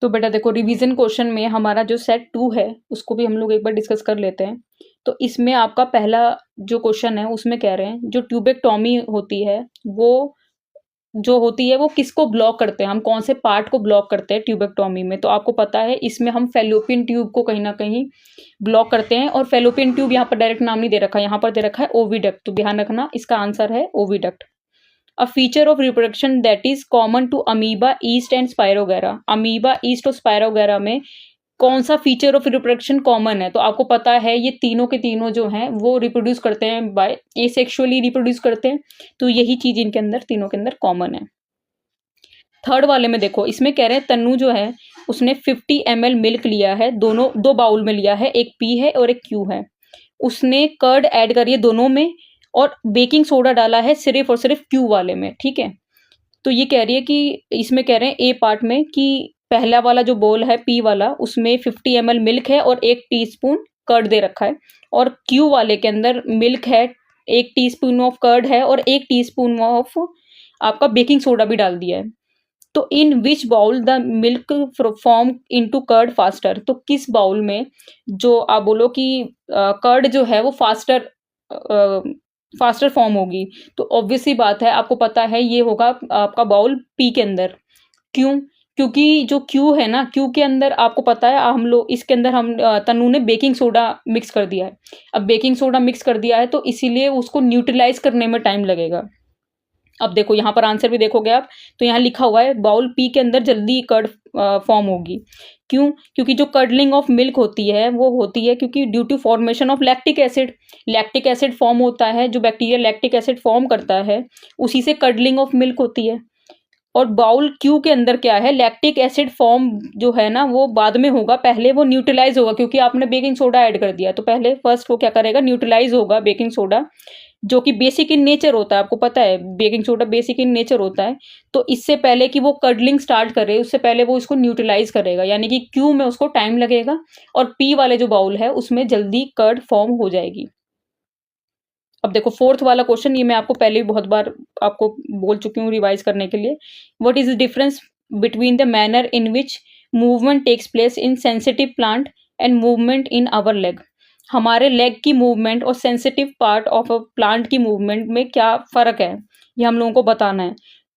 तो बेटा देखो, रिवीजन क्वेश्चन में हमारा जो सेट 2 है उसको भी हम लोग एक बार डिस्कस कर लेते हैं। तो इसमें आपका पहला जो क्वेश्चन है उसमें कह रहे हैं जो ट्यूबेक्टोमी होती है वो जो होती है वो किसको ब्लॉक करते हैं, हम कौन से पार्ट को ब्लॉक करते हैं ट्यूबेक्टोमी में। तो आपको पता है इसमें हम फेलोपियन ट्यूब को कहीं ना कहीं ब्लॉक करते हैं, और फेलोपियन ट्यूब यहाँ पर डायरेक्ट नाम नहीं दे रखा है, यहाँ पर दे रखा है ओविडक्ट। तो ध्यान रखना, इसका आंसर है oviduct. A feature of reproduction that is common to amoeba yeast and spirogyra. Amoeba yeast और स्पायरोगैरा में कौन सा फीचर ऑफ रिप्रोडक्शन कॉमन है? तो आपको पता है ये तीनों के तीनों जो हैं वो रिप्रोड्यूस करते हैं बाय एसेक्सुअली रिप्रोड्यूस करते हैं। तो यही चीज इनके अंदर तीनों के अंदर कॉमन है। थर्ड वाले में देखो, इसमें कह रहे हैं तन्नू जो है उसने 50 ml मिल्क लिया है, दोनों दो बाउल में लिया है, एक पी है और एक क्यू है। उसने कर्ड ऐड करी है दोनों में और बेकिंग सोडा डाला है सिर्फ और सिर्फ क्यू वाले में, ठीक है। तो ये कह रही है कि इसमें कह रहे हैं ए पार्ट में कि पहला वाला जो बोल है पी वाला उसमें 50 ml मिल्क है और 1 टीस्पून कर्ड दे रखा है, और क्यू वाले के अंदर मिल्क है, 1 टीस्पून ऑफ कर्ड है और 1 टीस्पून ऑफ आपका बेकिंग सोडा भी डाल दिया है। तो in which bowl the milk form into curd faster. तो किस बाउल में जो आप बोलो कि कर्ड जो है वो फास्टर फॉर्म होगी। तो ऑब्वियसली बात है, आपको पता है ये होगा आपका बाउल पी के अंदर। क्यों? क्योंकि जो क्यू है ना, क्यू के अंदर आपको पता है हम लोग इसके अंदर हम तन्नू ने बेकिंग सोडा मिक्स कर दिया है। अब बेकिंग सोडा मिक्स कर दिया है तो इसीलिए उसको न्यूट्रलाइज करने में टाइम लगेगा। अब देखो यहाँ पर आंसर भी देखोगे आप, तो यहाँ लिखा हुआ है बाउल पी के अंदर जल्दी कर्ड फॉर्म होगी। क्यों? क्योंकि जो कर्डलिंग ऑफ मिल्क होती है वो होती है क्योंकि due to formation of lactic acid. Lactic acid form होता है, जो बैक्टीरिया लैक्टिक एसिड फॉर्म करता है उसी से कर्डलिंग ऑफ मिल्क होती है। और बाउल क्यू के अंदर क्या है, लैक्टिक एसिड फॉर्म जो है ना वो बाद में होगा, पहले वो न्यूट्रलाइज होगा क्योंकि आपने बेकिंग सोडा ऐड कर दिया। तो पहले फर्स्ट वो क्या करेगा, न्यूट्रलाइज होगा बेकिंग सोडा, जो कि बेसिक इन नेचर होता है। आपको पता है baking soda basic in nature होता है। तो इससे पहले कि वो कर्डलिंग स्टार्ट करे उससे पहले वो इसको न्यूट्रलाइज करेगा, यानी कि क्यू में उसको टाइम लगेगा और पी वाले जो बाउल है उसमें जल्दी कर्ड फॉर्म हो जाएगी। अब देखो फोर्थ वाला क्वेश्चन, ये मैं आपको पहले भी बहुत बार आपको बोल चुकी हूँ रिवाइज करने के लिए। What is the difference between the manner in which movement takes place in sensitive plant and movement in our leg. हमारे लेग की मूवमेंट और sensitive part of a plant की मूवमेंट में क्या फर्क है, ये हम लोगों को बताना है।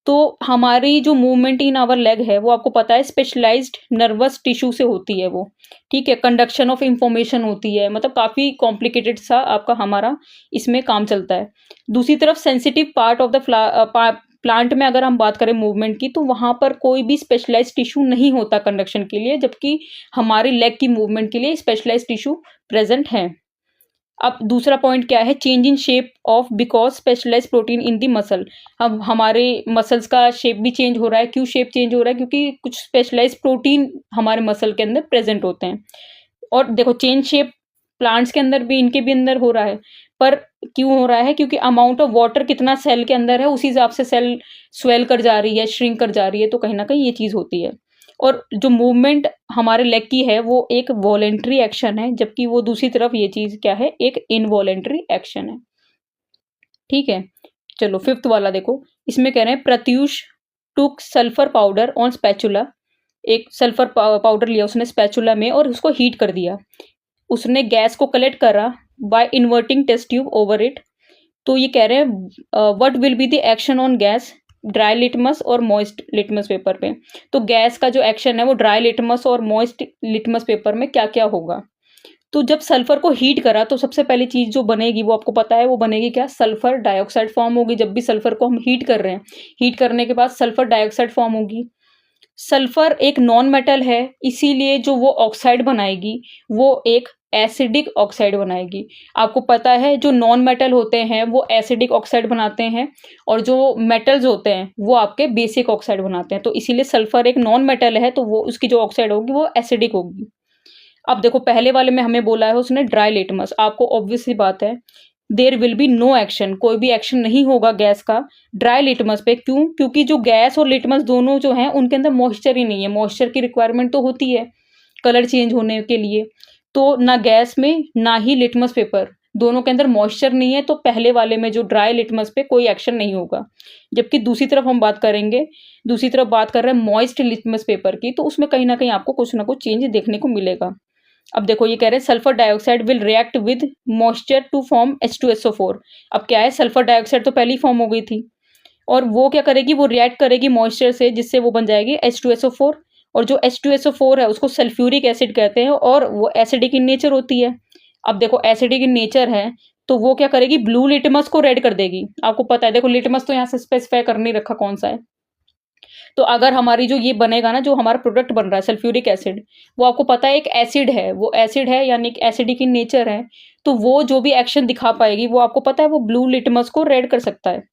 तो हमारी जो मूवमेंट इन आवर लेग है वो आपको पता है स्पेशलाइज्ड नर्वस टिश्यू से होती है वो, ठीक है। कंडक्शन ऑफ इंफॉर्मेशन होती है, मतलब काफी कॉम्प्लिकेटेड सा आपका हमारा इसमें काम चलता है। दूसरी तरफ sensitive part of the plant में अगर हम बात करें मूवमेंट की, तो वहां पर कोई भी स्पेशलाइज्ड टिश्यू नहीं होता कंडक्शन के लिए, जबकि हमारी लेग की मूवमेंट के लिए स्पेशलाइज्ड टिश्यू प्रेजेंट है। अब दूसरा पॉइंट क्या है, change in shape of because specialise protein in the muscle. अब हमारे मसल्स का शेप भी चेंज हो रहा है। क्यों शेप चेंज हो रहा है? क्योंकि कुछ स्पेशलाइज प्रोटीन हमारे मसल के अंदर प्रेजेंट होते हैं। और देखो चेंज शेप प्लांट्स के अंदर भी, इनके भी अंदर हो रहा है, पर क्यों हो रहा है? क्योंकि अमाउंट ऑफ वाटर कितना सेल के अंदर है उसी हिसाब से सेल स्वेल कर जा रही है, श्रिंक कर जा रही है, तो कहीं ना कहीं ये चीज होती है। और जो मूवमेंट हमारे लेग की है वो एक वॉलेंट्री एक्शन है, जबकि वो दूसरी तरफ ये चीज क्या है, एक इनवॉलेंट्री एक्शन है, ठीक है। चलो फिफ्थ वाला देखो, इसमें कह रहे हैं प्रत्यूष टुक सल्फर पाउडर ऑन स्पैचुला। एक सल्फर पाउडर लिया उसने स्पैचुला में और उसको हीट कर दिया। उसने गैस को कलेक्ट करा by inverting test tube over it. तो ये कह रहे हैं what will be the action on gas, dry litmus और मॉइस्ट लिटमस पेपर पे। तो गैस का जो एक्शन है वो ड्राई लिटमस और मॉइस्ट लिटमस पेपर में क्या क्या होगा। तो जब सल्फर को हीट करा तो सबसे पहली चीज जो बनेगी वो आपको पता है, वो बनेगी क्या, सल्फर डाइऑक्साइड फॉर्म होगी। जब भी सल्फर को हम हीट कर रहे हैं, हीट करने के बाद सल्फर डाइऑक्साइड फॉर्म होगी। सल्फर एक नॉन मेटल है, इसीलिए जो वो ऑक्साइड बनाएगी वो एक एसिडिक ऑक्साइड बनाएगी। आपको पता है जो नॉन मेटल होते हैं वो एसिडिक ऑक्साइड बनाते हैं, और जो मेटल्स होते हैं वो आपके बेसिक ऑक्साइड बनाते हैं। तो इसीलिए सल्फर एक नॉन मेटल है, तो वो उसकी जो ऑक्साइड होगी वो एसिडिक होगी। अब देखो पहले वाले में हमें बोला है उसने ड्राई लिटमस। आपको ऑब्वियसली बात है there will be no action, कोई भी एक्शन नहीं होगा गैस का ड्राई लिटमस पे। क्यों? क्योंकि जो गैस और लिटमस दोनों जो हैं उनके अंदर मॉइस्चर ही नहीं है। मॉइस्चर की रिक्वायरमेंट तो होती है कलर चेंज होने के लिए, तो ना गैस में ना ही लिटमस पेपर दोनों के अंदर मॉइस्चर नहीं है, तो पहले वाले में जो ड्राई लिटमस पे कोई एक्शन नहीं होगा। जबकि दूसरी तरफ हम बात करेंगे, दूसरी तरफ बात कर रहे हैं मॉइस्ट लिटमस पेपर की, तो उसमें कहीं न कहीं आपको कुछ ना कुछ चेंज देखने को मिलेगा। अब देखो ये कह रहे हैं sulphur dioxide will react with moisture to form H2SO4। अब क्या है, सल्फर डाइऑक्साइड तो पहले ही फॉर्म हो गई थी और वो क्या करेगी, वो रिएक्ट करेगी मॉइस्चर से, जिससे वो बन जाएगी H2SO4। और जो H2SO4 है उसको सल्फ्यूरिक एसिड कहते हैं और वो एसिडिक इन नेचर होती है। अब देखो एसिडिक इन नेचर है तो वो क्या करेगी, ब्लू लिटमस को रेड कर देगी। आपको पता है, देखो लिटमस तो यहाँ से स्पेसिफाई कर नहीं रखा कौन सा है। तो अगर हमारी जो ये बनेगा ना, जो हमारा प्रोडक्ट बन रहा है सल्फ्यूरिक एसिड, वो आपको पता है एक एसिड है, वो एसिड है यानी कि एसिडिक इन नेचर है, तो वो जो भी एक्शन दिखा पाएगी वो आपको पता है वो ब्लू लिटमस को रेड कर सकता है।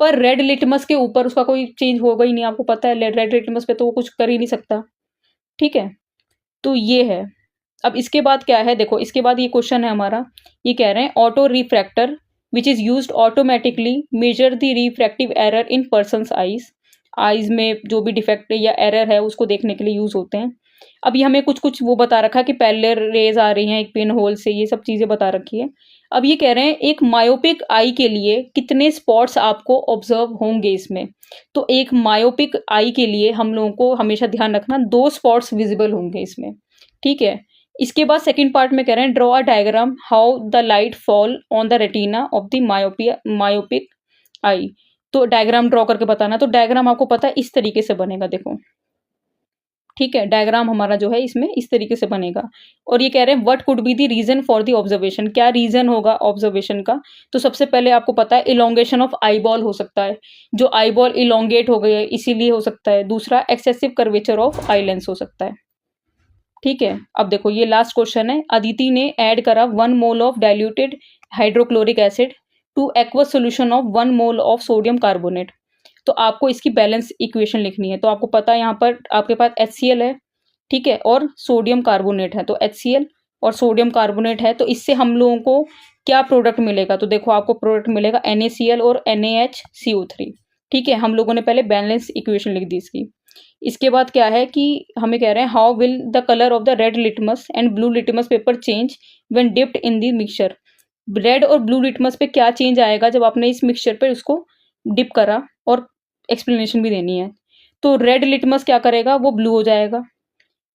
पर रेड लिटमस के ऊपर उसका कोई चेंज होगा ही नहीं, आपको पता है रेड लिटमस पे तो वो कुछ कर ही नहीं सकता। ठीक है, तो ये है। अब इसके बाद क्या है, देखो इसके बाद ये क्वेश्चन है हमारा, ये कह रहे हैं auto refractor which is used automatically measure the refractive error in persons eyes. Eyes में जो भी डिफेक्ट या एरर है उसको देखने के लिए यूज होते हैं। अब ये हमें कुछ कुछ वो बता रखा है कि पैरेलल रेज आ रही हैं एक पिन होल से, ये सब चीजें बता रखी है। अब ये कह रहे हैं एक मायोपिक आई के लिए कितने स्पॉट्स आपको ऑब्जर्व होंगे इसमें। तो एक मायोपिक आई के लिए हम लोगों को हमेशा ध्यान रखना 2 स्पॉट्स विजिबल होंगे इसमें। ठीक है, इसके बाद सेकंड पार्ट में कह रहे हैं draw a diagram how the light fall on the retina of the myopic eye. तो डायग्राम ड्रॉ करके बताना। तो डायग्राम आपको पता है इस तरीके से बनेगा, देखो ठीक है, डायग्राम हमारा जो है इसमें इस तरीके से बनेगा। और ये कह रहे हैं what could be the reason for the observation, क्या रीजन होगा ऑब्जर्वेशन का। तो सबसे पहले आपको पता है इलोंगेशन ऑफ आईबॉल हो सकता है, जो आईबॉल इलोंगेट हो गई है इसीलिए हो सकता है। दूसरा excessive curvature of eye lens हो सकता है। ठीक है, अब देखो ये लास्ट क्वेश्चन है, अदिति ने ऐड करा 1 mole of diluted hydrochloric acid two aqueous solution of 1 mole of sodium carbonate. तो आपको इसकी बैलेंस इक्वेशन लिखनी है। तो आपको पता है यहाँ पर आपके पास HCl है, ठीक है, और सोडियम कार्बोनेट है। तो HCl और सोडियम कार्बोनेट है, तो इससे हम लोगों को क्या प्रोडक्ट मिलेगा। तो देखो आपको प्रोडक्ट मिलेगा NaCl और NaHCO3। ठीक है, हम लोगों ने पहले बैलेंस इक्वेशन लिख दी इसकी। इसके बाद क्या है कि हमें कह रहे हैं how will the colour of the red litmus and blue litmus paper change when dipped in the mixture. Red और ब्लू लिटमस पे क्या चेंज आएगा जब आपने इस मिक्सचर पे उसको डिप करा, और एक्सप्लेनेशन भी देनी है। तो रेड लिटमस क्या करेगा, वो ब्लू हो जाएगा।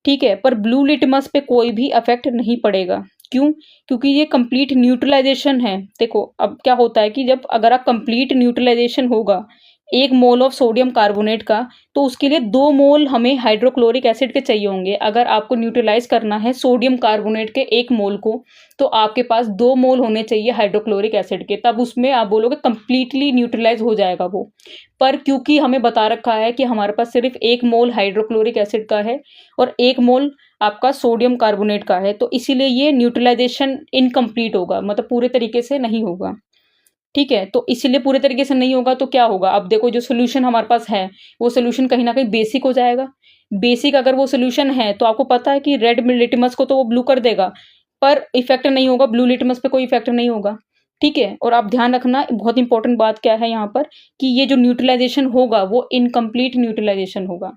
ठीक है, पर ब्लू लिटमस पे कोई भी इफेक्ट नहीं पड़ेगा। क्यों, क्योंकि ये कंप्लीट न्यूट्रलाइजेशन है। देखो अब क्या होता है कि जब अगर आप कंप्लीट न्यूट्रलाइजेशन होगा 1 मोल ऑफ सोडियम कार्बोनेट का, तो उसके लिए 2 मोल हमें हाइड्रोक्लोरिक एसिड के चाहिए होंगे। अगर आपको न्यूट्रलाइज करना है सोडियम कार्बोनेट के 1 मोल को, तो आपके पास 2 मोल होने चाहिए हाइड्रोक्लोरिक एसिड के, तब उसमें आप बोलोगे कंप्लीटली न्यूट्रलाइज हो जाएगा वो। पर क्योंकि हमें बता रखा है कि हमारे पास सिर्फ 1 मोल हाइड्रोक्लोरिक एसिड का है और 1 मोल आपका सोडियम कार्बोनेट का है, तो इसीलिए ये न्यूट्रलाइजेशन इनकम्प्लीट होगा, मतलब पूरे तरीके से नहीं होगा। ठीक है, तो इसीलिए पूरे तरीके से नहीं होगा तो क्या होगा। अब देखो जो सोल्यूशन हमारे पास है वो सोल्यूशन कहीं ना कहीं बेसिक हो जाएगा। बेसिक अगर वो सोल्यूशन है तो आपको पता है कि रेड लिटमस को तो वो ब्लू कर देगा, पर इफेक्ट नहीं होगा, ब्लू लिटमस पे कोई इफेक्ट नहीं होगा। ठीक है, और आप ध्यान रखना बहुत इंपॉर्टेंट बात क्या है यहाँ पर, कि ये जो न्यूट्रलाइजेशन होगा वो इनकम्प्लीट न्यूट्रलाइजेशन होगा।